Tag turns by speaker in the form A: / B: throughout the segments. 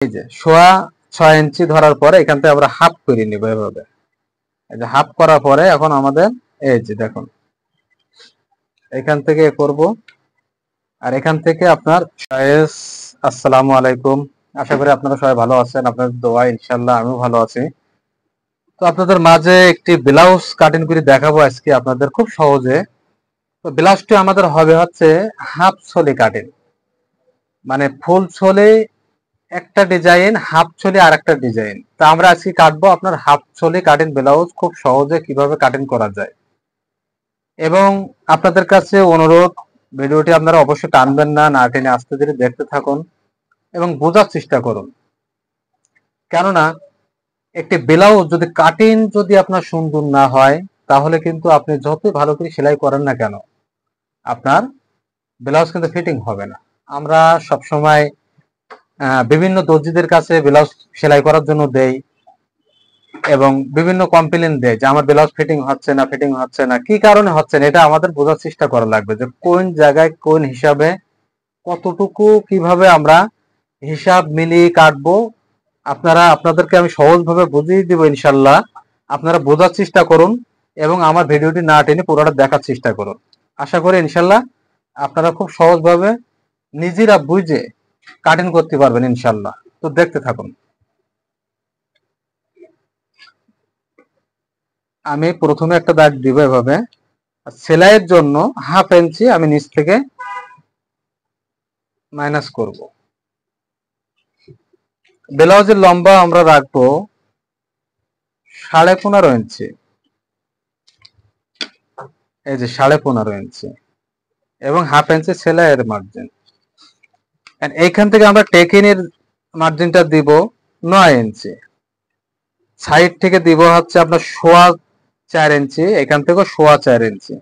A: এই যে 6.5 ইঞ্চি ধরার পরে এখান থেকে আমরা হাফ করে নিব এভাবে। এই যে হাফ করার পরে এখন আমাদের এই যে দেখুন এখান থেকে করব, আর এখান থেকে আপনার আসসালামু আলাইকুম। আশা করি আপনারা সবাই ভালো আছেন, আপনাদের দোয়া ইনশাআল্লাহ আমিও ভালো আছি। তো আপনাদের মাঝে একটি ব্লাউজ কাটিং করে দেখাবো আজকে আপনাদের খুব সহজে। তো ব্লাউজটি আমাদের হবে হচ্ছে হাফ ছোলি কাটিং, মানে ফুল ছোলি একটা ডিজাইন, হাফ ছোলি আর একটা ডিজাইন। তা আমরা আজকে কাটবো আপনার হাফ ছোলি কাটিং ব্লাউজ খুব সহজে কিভাবে কাটিং করা যায়। এবং আপনাদের কাছে অনুরোধ, ভিডিওটি আপনারা অবশ্যই টানবেন না, না টেনে আস্তে ধীরে দেখতে থাকুন এবং বোঝার চেষ্টা করুন। কেননা একটি ব্লাউজ যদি কাটিং যদি আপনার সুন্দর না হয়, তাহলে কিন্তু আপনি যতই ভালো করে সেলাই করেন না কেন আপনার ব্লাউজ কিন্তু ফিটিং হবে না। আমরা সবসময় বিভিন্ন দর্জিদের কাছে ব্লাউজ সেলাই করার জন্য দেই এবং বিভিন্ন কমপ্লেন দেয় যে আমার ব্লাউজ ফিটিং হচ্ছে না, ফিটিং হচ্ছে না। কি কারণে হচ্ছে না এটা আমাদের বোঝার চেষ্টা করা লাগবে, যে কোন জায়গায় কোন হিসাবে কতটুকু কিভাবে আমরা হিসাব মিলিয়ে কাটবো। আপনাদেরকে আমি সহজভাবে বুঝিয়ে দিব ইনশাল্লাহ। আপনারা বোঝার চেষ্টা করুন এবং আমার ভিডিওটি না টেনে পুরোটা দেখার চেষ্টা করুন। আশা করি ইনশাল্লাহ আপনারা খুব সহজভাবে নিজেরা বুঝে কাটিং করতে পারবেন ইনশাল্লাহ। তো দেখতে থাকুন। আমি প্রথমে একটা দাগ দিব এভাবে। সেলাইয়ের জন্য হাফ ইঞ্চি আমি নিচ থেকে মাইনাস করব। ব্লাউজের লম্বা আমরা রাখবো 15.5 ইঞ্চি। এই যে 15.5 ইঞ্চি এবং হাফ ইঞ্চি সেলাইয়ের মার্জিন। এইখান থেকে আমরা টেকিনের মার্জিনটা দিব 9 ইঞ্চি। সাইড থেকে দিব হচ্ছে আপনার 4.25 ইঞ্চি, এখান থেকে 4.25 ইঞ্চি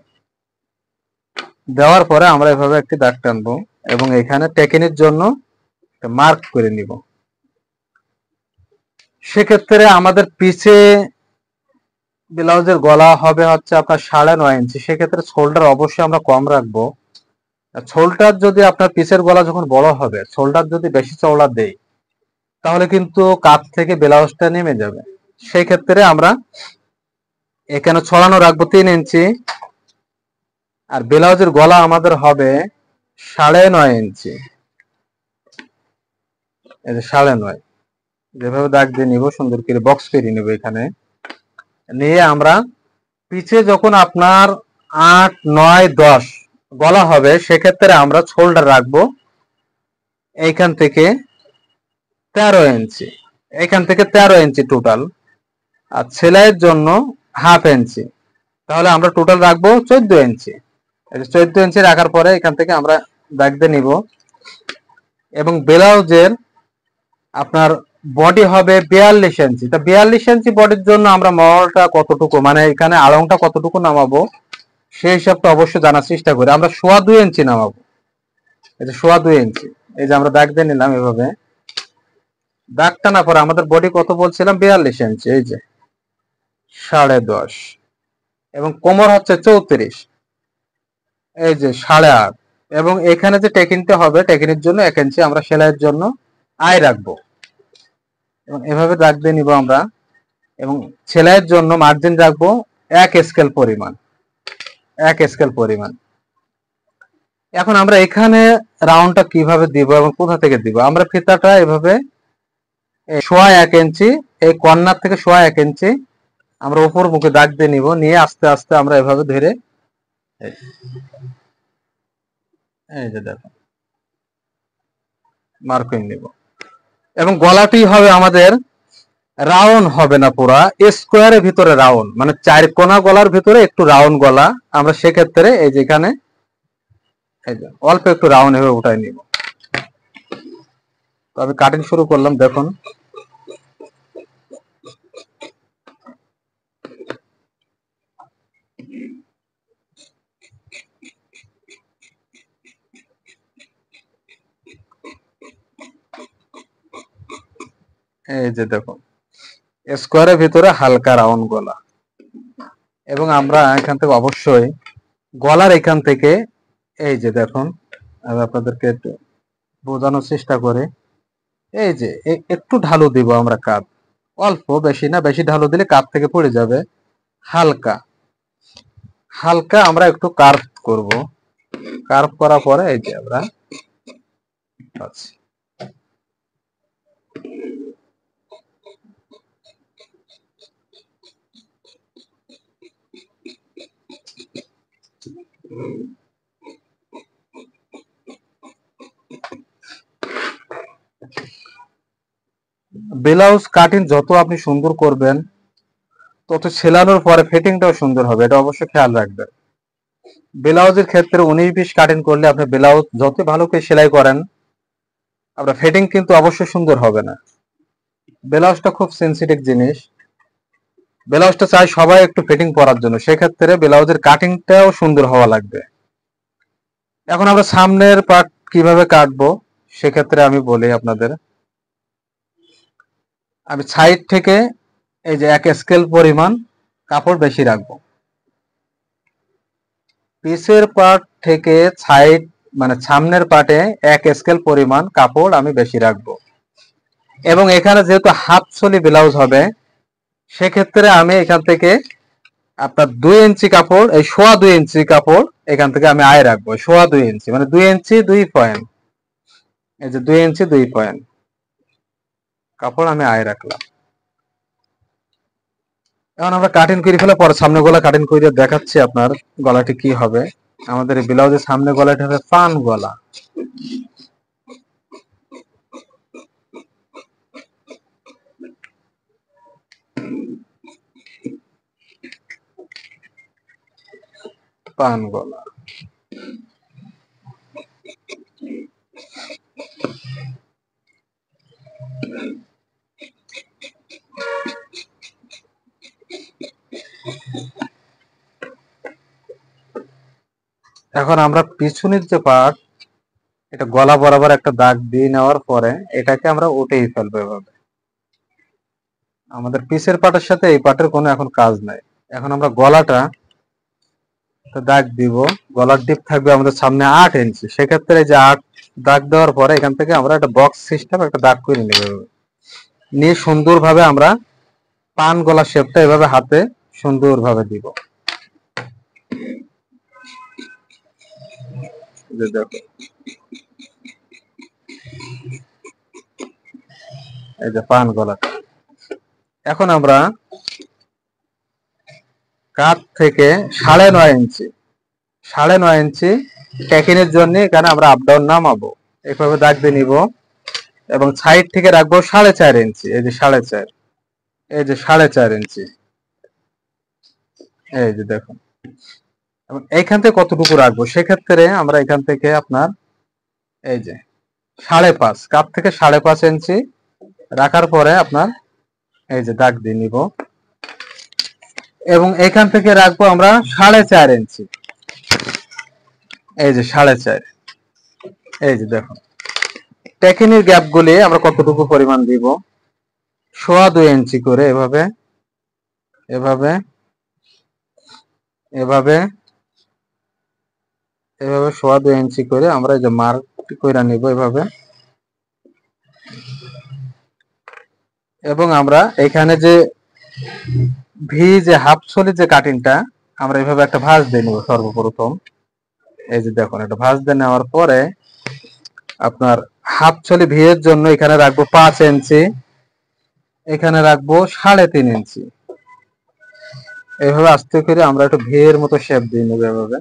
A: দেওয়ার পরে আমরা এভাবে একটি দাগ টানবো এবং এখানে টেকিনের জন্য মার্ক করে নিব। সেক্ষেত্রে আমাদের পিছে ব্লাউজের গলা হবে হচ্ছে আপনার 9.5 ইঞ্চি। সেক্ষেত্রে শোল্ডার অবশ্যই আমরা কম রাখবো। শোল্ডার যদি আপনার পিছের গলা যখন বড় হবে, শোল্ডার যদি বেশি চওড়া দেই, তাহলে কিন্তু কাঁধ থেকে ব্লাউজটা নেমে যাবে। সেই ক্ষেত্রে আমরা এখানে ছড়ানো রাখবো 3 ইঞ্চি, আর ব্লাউজের গলা আমাদের হবে 9.5 ইঞ্চি। এই যে 9.5, যেভাবে দাগ দিয়ে নিব, সুন্দর করে বক্স করে নিব। এখানে নিয়ে আমরা পিছে যখন আপনার 8, 9, 10 গলা হবে, সেক্ষেত্রে আমরা শোল্ডার রাখবো এইখান থেকে 13 ইঞ্চি। এখান থেকে 13 ইঞ্চি টোটাল, আর সেলাইয়ের জন্য হাফ ইঞ্চি। তাহলে আমরা টোটাল রাখবো 14 ইঞ্চি। 14 ইঞ্চি রাখার পরে এখান থেকে আমরা দাগ দিয়ে নিব এবং ব্লাউজের আপনার বডি হবে 42 ইঞ্চি। তা 42 ইঞ্চি বডির জন্য আমরা মহলটা কতটুকু, মানে এখানে আড়ংটা কতটুকু নামাবো, সেই হিসাবটা অবশ্যই জানার চেষ্টা করি। আমরা 2.25 ইঞ্চি নামাবো। এই যে 2.25 ইঞ্চি, এই যে আমরা দাগ দিয়ে নিলাম এভাবে। দাগ টানার পরে আমাদের বডি কত বলছিলাম, 42 ইঞ্চি। এই যে 10.5 এবং কোমর হচ্ছে 34, এই যে 8.5। এবং এখানে যে টেকিনটা হবে, টেকিনের জন্য 1 ইঞ্চি আমরা সেলাইয়ের জন্য আয় রাখবো এবং এভাবে দাগ দিয়ে নিব আমরা। এবং সেলাইয়ের জন্য মার্জিন রাখবো 1 স্কেল পরিমাণ, 1 স্কেল পরিমাণ। এখন আমরা এখানে রাউন্ডটা কিভাবে দিব এবং কোথা থেকে দিব, আমরা ফিতাটা এভাবে 1.25 ইঞ্চি, এই কর্নার থেকে 1.25 ইঞ্চি আমরা উপর মুখে দাগ দিয়ে নিব। নিয়ে আস্তে আস্তে আমরা এভাবে ধরে, এই যে দেখো মার্কিং নিব। এবং গলাটি হবে আমাদের রাউন্ড হবে না, পুরা স্কোয়ারের ভিতরে রাউন্ড, মানে 4 কোনা গলার ভিতরে একটু রাউন্ড গলা। আমরা সেক্ষেত্রে এই যে এখানে এই যে অল্প একটু রাউন্ড এভাবে উঠাই নিব। তো আমি কাটিং শুরু করলাম, দেখুন। এই যে দেখুন স্কোয়ারের ভিতরে হালকা রাউন্ড গলা। এবং আমরা এখান থেকে অবশ্যই গলার এখান থেকে, এই যে দেখুন, আমি আপনাদেরকে একটু বোঝানোর চেষ্টা করি। এই যে একটু ঢালু দিব আমরা কাপ, অল্প, বেশি না, বেশি ঢালু দিলে কাপ থেকে পড়ে যাবে। হালকা হালকা আমরা একটু কার্ভ করব। কার্ভ করার পরে এই যে আমরা আচ্ছা, ব্লাউজ কাটিং যত আপনি সুন্দর করবেন তত সেলানোর পরে ফিটিংটাও সুন্দর হবে, এটা অবশ্যই খেয়াল রাখবেন। ব্লাউজের ক্ষেত্রে 19 পিস কাটিং করলে আপনি ব্লাউজ যত ভালো করে সেলাই করেন আপনার ফিটিং কিন্তু অবশ্যই সুন্দর হবে না। ব্লাউজটা খুব সেনসিটিভ জিনিস, ব্লাউজটা চাই সবাই একটু ফিটিং পরার জন্য, সেক্ষেত্রে ব্লাউজের কাটিংটাও সুন্দর হওয়া লাগবে। এখন আমরা সামনের পার্ট কিভাবে কাটবো সেক্ষেত্রে আমি বলি আপনাদের। আমি সাইড থেকে এই যে 1 স্কেল পরিমাণ কাপড় বেশি রাখবো, পিসের পার্ট থেকে সাইড মানে সামনের পার্টে 1 স্কেল পরিমাণ কাপড় আমি বেশি রাখবো। এবং এখানে যেহেতু হাফ সলি ব্লাউজ হবে সেক্ষেত্রে আমি এখান থেকে আপনার 2 ইঞ্চি কাপড়, এই 2.25 ইঞ্চি কাপড় এখান থেকে আমি আয় রাখবো। 2.25 ইঞ্চি মানে 2 ইঞ্চি 2 পয়েন্ট, এই যে 2 ইঞ্চি 2 পয়েন্ট কাপড় আমি আয় রাখলাম। এখন আমরা কাটিং করে ফেলে পরে সামনে গলা কাটিং করে দেখাচ্ছি আপনার গলাটি কি হবে। আমাদের এই ব্লাউজের সামনে গলাটি হবে পান গলা। পান গলা এখন আমরা পিছনের যে পার্ট এটা গলা বরাবর একটা দাগ দিয়ে নেওয়ার পরে এটাকে আমরা উঠেই ফেলবো এভাবে। আমাদের পিসের পার্টের সাথে এই পার্টের কোনো এখন কাজ নাই। এখন আমরা গলাটা দাগ দিব, গলার ডিপ থাকবে আমাদের সামনে 8 ইঞ্চি, সেক্ষেত্রে যে 8 দাগ দেওয়ার পরে এখান থেকে আমরা একটা বক্স সিস্টেম একটা দাগ করে নেব। নিয়ে সুন্দরভাবে আমরা পান গলা শেপটা এভাবে হাতে সুন্দরভাবে দিব। দেখো এই যে পান গলাটা। এখন আমরা কাঁধ থেকে 9.5 ইঞ্চি 9.5 ইঞ্চি ট্যাকিনের জন্য এখানে আমরা আপ ডাউন নামাবো, এইভাবে দাগ দিয়ে নিব। এবং সাইড থেকে রাখবো 4.5 ইঞ্চি, এই যে 4.5, এই যে 4.5 ইঞ্চি, এই যে দেখুন। এবং এইখান থেকে কতটুকু রাখবো সেক্ষেত্রে আমরা এখান থেকে আপনার এই যে 5.5, কাপ থেকে 5.5 ইঞ্চি রাখার পরে আপনার এই যে দাগ দিয়ে নিব। এবং এখান থেকে রাখবো আমরা 4.5 ইঞ্চি, এই যে 4.5, এই যে দেখুন। টেকিনির গ্যাপ গুলি আমরা কতটুকু পরিমাণ দিব, 2.25 ইঞ্চি করে এভাবে এভাবে এভাবে এভাবে 2.25 ইঞ্চি করে আমরা এই যে মার্ক করে নিব এভাবে। এবং আমরা এখানে যে ভি যে হাফ সলি যে কাটিংটা আমরা এভাবে একটা ভাঁজ দিয়ে নেব সর্বপ্রথম। এই যে দেখুন, একটা ভাঁজ দিয়ে নেওয়ার পরে আপনার হাফ সলি ভি এর জন্য এখানে রাখবো 5 ইঞ্চি, এখানে রাখবো 3.5 ইঞ্চি। এইভাবে আস্তে করে আমরা একটু ভি এর মতো শেপ দিয়ে নেব এভাবে।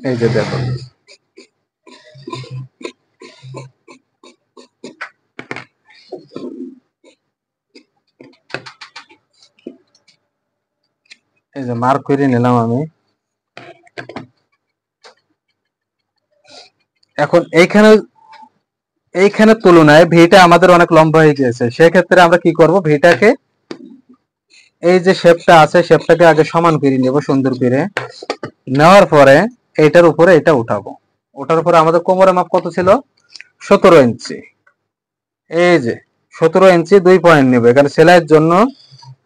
A: এই যে দেখুন, এই যে মার্ক করে নিলাম আমি। এখন এইখানে তুলনায় ভিটা আমাদের অনেক লম্বা হয়ে গিয়েছে, সেক্ষেত্রে আমরা কি করব, ভিটাকে এই যে শেপটা আছে শেপটাকে আগে সমান করে নেব সুন্দর করে। নেওয়ার পরে এইটার উপরে এটা উঠাবো। ওঠার পরে আমাদের কোমরের মাপ কত ছিল, 17 ইঞ্চি। এই যে 17 ইঞ্চি 2 পয়েন্ট নেব, এখানে সেলাইয়ের জন্য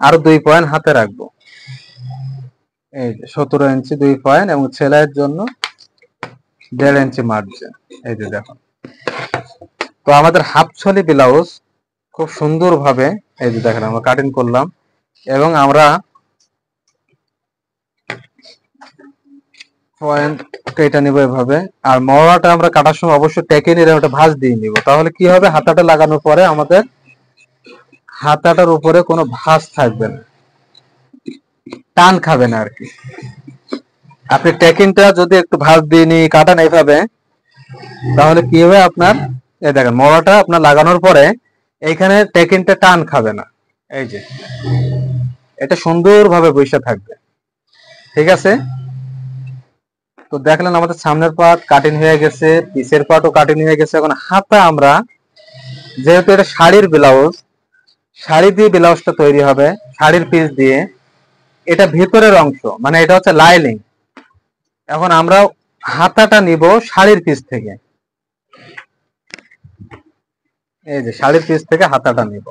A: আরো 2 পয়েন্ট হাতে রাখবো। এই যে 17 ইঞ্চি 2 পয়েন্ট এবং সেলাইয়ের জন্য 1.5 ইঞ্চি মার্জিন। এই যে দেখুন, তো আমাদের হাফ ছলি ব্লাউজ খুব সুন্দরভাবে এই যে দেখেন আমরা কাটিং করলাম, এবং আমরা পয়েন্ট কেটে নিব এভাবে। আর মরাটা আমরা কাটার সময় অবশ্যই টেকে নিয়ে ওটা ভাঁজ দিয়ে নিব, তাহলে কি হবে, হাতাটা লাগানোর পরে আমাদের হাতাটার উপরে কোনো ভাঁজ থাকবে না, টান খাবে না আর কি। আপনি টেকিংটা যদি একটু ভাঁজ দিয়ে নিয়ে কাটান এইভাবে, তাহলে কি হবে আপনার, এই দেখেন মরাটা আপনার লাগানোর পরে এইখানে টেকিংটা টান খাবে না, এই যে এটা সুন্দরভাবে বসে থাকবে। ঠিক আছে, তো দেখলেন আমাদের সামনের পার্ট কাটিং হয়ে গেছে, পিছের পার্টও কাটিং হয়ে গেছে। এখন হাতা আমরা, যেহেতু এটা শাড়ির ব্লাউজ, শাড়ি দিয়ে ব্লাউজটা তৈরি হবে, শাড়ির পিস দিয়ে, এটা ভিতরের অংশ মানে এটা হচ্ছে লাইনিং। এখন আমরা হাতাটা নিব শাড়ির পিস থেকে, এই যে শাড়ির পিস থেকে হাতাটা নিব।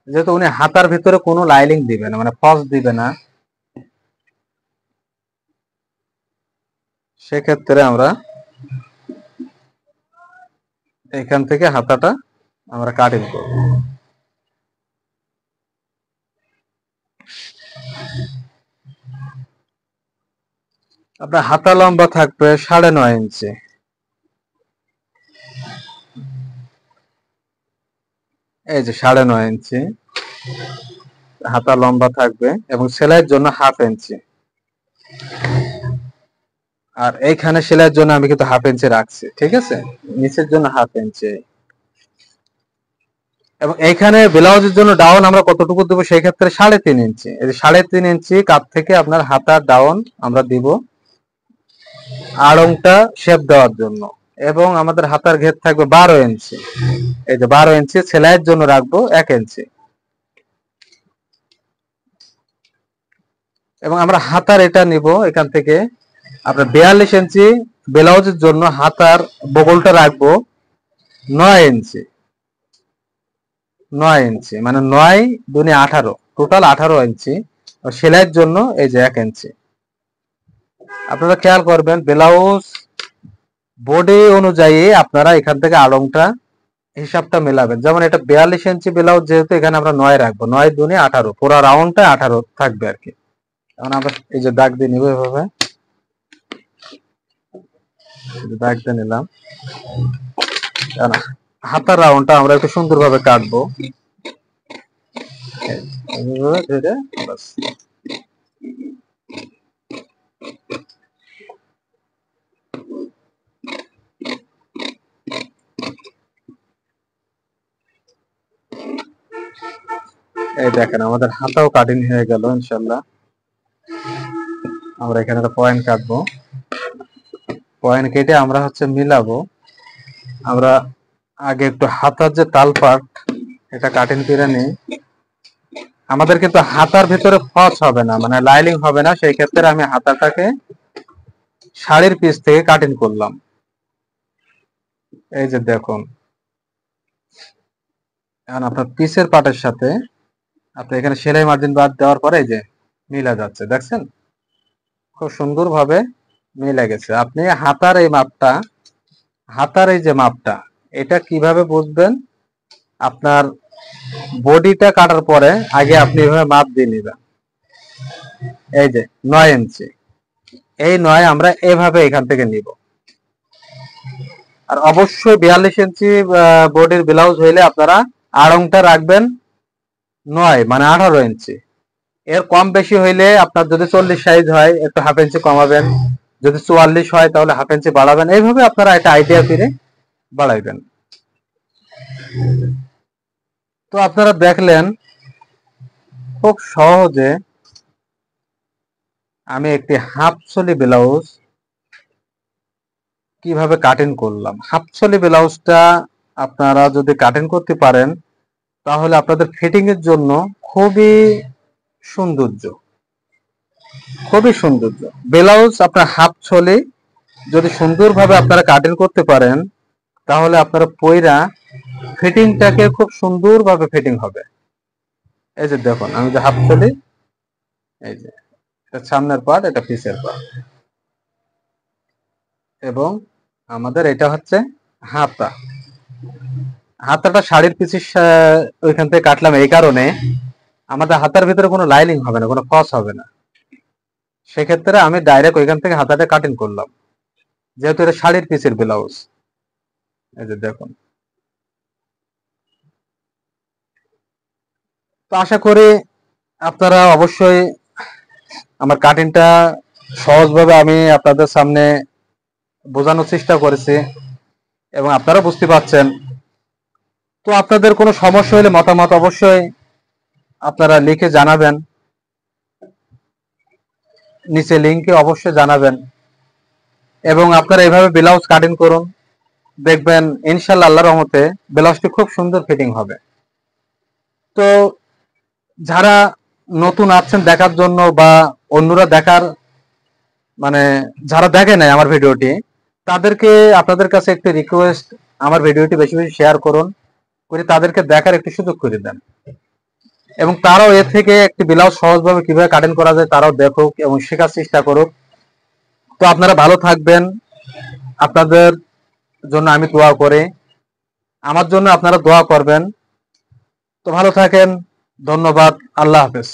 A: যেহেতু উনি হাতার ভিতরে কোনো লাইনিং দিবে না, মানে ফলস দিবে না, সেক্ষেত্রে আমরা এখান থেকে হাতাটা আমরা কাটিং করব। আপনার হাতা লম্বা থাকবে 9.5 ইঞ্চি, এই যে 9.5 ইঞ্চি হাতা লম্বা থাকবে, এবং সেলাইয়ের জন্য 1/2 ইঞ্চি। আর এইখানে সেলাইয়ের জন্য আমি কিন্তু 1/2 ইঞ্চি রাখছি, ঠিক আছে, নিচের জন্য 1/2 ইঞ্চি। এবং এইখানে ব্লাউজের জন্য ডাউন আমরা কতটুকু দেবো, সেই ক্ষেত্রে 3.5 ইঞ্চি। এই যে 3.5 ইঞ্চি কাপ থেকে আপনার হাতার ডাউন আমরা দিব আড়ংটা শেপ দেওয়ার জন্য। এবং আমাদের হাতার ঘের থাকবে 12 ইঞ্চি, এই যে 12 ইঞ্চি সেলাইয়ের জন্য রাখবো 1 ইঞ্চি। এবং আমরা হাতার এটা নিব এখান থেকে আপনার 42 ইঞ্চি, ব্লাউজের জন্য হাতার বগলটা রাখবো 9 ইঞ্চি, 9 ইঞ্চি মানে 9 দুনি 18, টোটাল 18 ইঞ্চি। সেলাইয়ের জন্য এই যে 1 ইঞ্চি। আপনারা খেয়াল করবেন ব্লাউজ বডি অনুযায়ী আপনারা এখান থেকে আড়ংটা হিসাবটা মেলাবেন। যেমন এটা 42 ইঞ্চি ব্লাউজ, যেহেতু এখানে আমরা 9 রাখবো, 9 দুনি 18, পুরো রাউন্ডটা 18 থাকবে আর কি। এখন আমরা এই যে দাগ দিয়ে নিব, এভাবে দাগ দিয়ে নিলাম। হাতার রাউন্ডটা আমরা একটু সুন্দরভাবে কাটবো, ধরে বাস। এই দেখেন আমাদের হাতাও কাটিং হয়ে গেল ইনশাল্লাহ। আমরা এখানে একটা পয়েন্ট কাটবো, পয়েন্ট কেটে আমরা হচ্ছে মিলাবো। আমরা আগে একটু হাতার যে তাল পাট এটা কাটিং করে নিই। আমাদের কিন্তু হাতার ভিতরে ফলস হবে না, মানে লাইনিং হবে না, সেই ক্ষেত্রে আমি হাতাটাকে শাড়ির পিস থেকে কাটিং করলাম। এই যে দেখুন, এখন আপনার পিসের পাটের সাথে আপনি এখানে সেলাই মার্জিন বাদ দেওয়ার পরে এই যে মিলা যাচ্ছে, দেখছেন খুব সুন্দর ভাবে মিলে গেছে। আপনি হাতার এই মাপটা, হাতার এই যে মাপটা, এটা কিভাবে বুঝবেন, আপনার বডিটা কাটার পরে আগে আপনি এভাবে মাপ দিয়ে নেবেন। এই যে 9 ইঞ্চি, এই 9 আমরা এভাবে এখান থেকে নিব। আর অবশ্যই 42 ইঞ্চি বডির ব্লাউজ হইলে আপনারা আড়ংটা রাখবেন 9 মানে 18 ইঞ্চি। এর কম বেশি হইলে আপনার যদি 40 সাইজ হয় একটু 1/2 ইঞ্চি কমাবেন, যদি 44 হয় তাহলে 1/2 ইঞ্চি বাড়াবেন। এইভাবে আপনারা একটা আইডিয়া করে বাড়াইবেন। তো আপনারা দেখলেন খুব সহজে আমি একটি হাফ ছলি ব্লাউজ কিভাবে কাটিং করলাম। হাফ ছলি ব্লাউজটা আপনারা যদি কাটিং করতে পারেন তাহলে আপনাদের ফিটিং এর জন্য খুবই সৌন্দর্য, খুবই সৌন্দর্য। ব্লাউজ আপনার হাফ ছলি যদি সুন্দরভাবে আপনারা কাটিং করতে পারেন তাহলে আপনারা পয়রা ফিটিংটাকে খুব সুন্দরভাবে ফিটিং হবে। এই যে দেখুন আমি যে হাফ ছলি, এই যে এটা সামনের পার্ট, এটা পিছের পার্ট, এবং আমাদের এটা হচ্ছে হাতা। হাতাটা শাড়ির পিসের ওইখান থেকে কাটলাম এই কারণে আমাদের হাতার ভিতরে কোনো লাইনিং হবে না, কোনো ক্রস হবে না। সেক্ষেত্রে আমি ডাইরেক্ট ওইখান থেকে হাতাটা কাটিং করলাম, যেহেতু এটা শাড়ির পিসের ব্লাউজ। এই যে দেখুন। তো আশা করি আপনারা অবশ্যই আমার কাটিংটা সহজভাবে আমি আপনাদের সামনে বোঝানোর চেষ্টা করেছি এবং আপনারা বুঝতে পারছেন। তো আপনাদের কোনো সমস্যা হলে মতামত অবশ্যই আপনারা লিখে জানাবেন, নিচে লিংকে অবশ্যই জানাবেন এবং আপনারা এইভাবে ব্লাউজ কাটিং করুন, দেখবেন ইনশাআল্লাহ আল্লাহর রহমতে ব্লাউজটি খুব সুন্দর ফিটিং হবে। তো যারা নতুন আছেন দেখার জন্য বা অন্যরা দেখার মানে যারা দেখে নাই আমার ভিডিওটি, তাদেরকে আপনাদের কাছে একটি রিকোয়েস্ট, আমার ভিডিওটি বেশি বেশি শেয়ার করুন, করে তাদেরকে দেখার একটি সুযোগ করে দেন এবং তারাও এর থেকে একটি ব্লাউজ সহজভাবে কিভাবে কাটিং করা যায় তারাও দেখুক এবং শেখার চেষ্টা করুক। তো আপনারা ভালো থাকবেন, আপনাদের জন্য আমি দোয়া করি, আমার জন্য আপনারা দোয়া করবেন। তো ভালো থাকেন, ধন্যবাদ, আল্লাহ হাফেজ।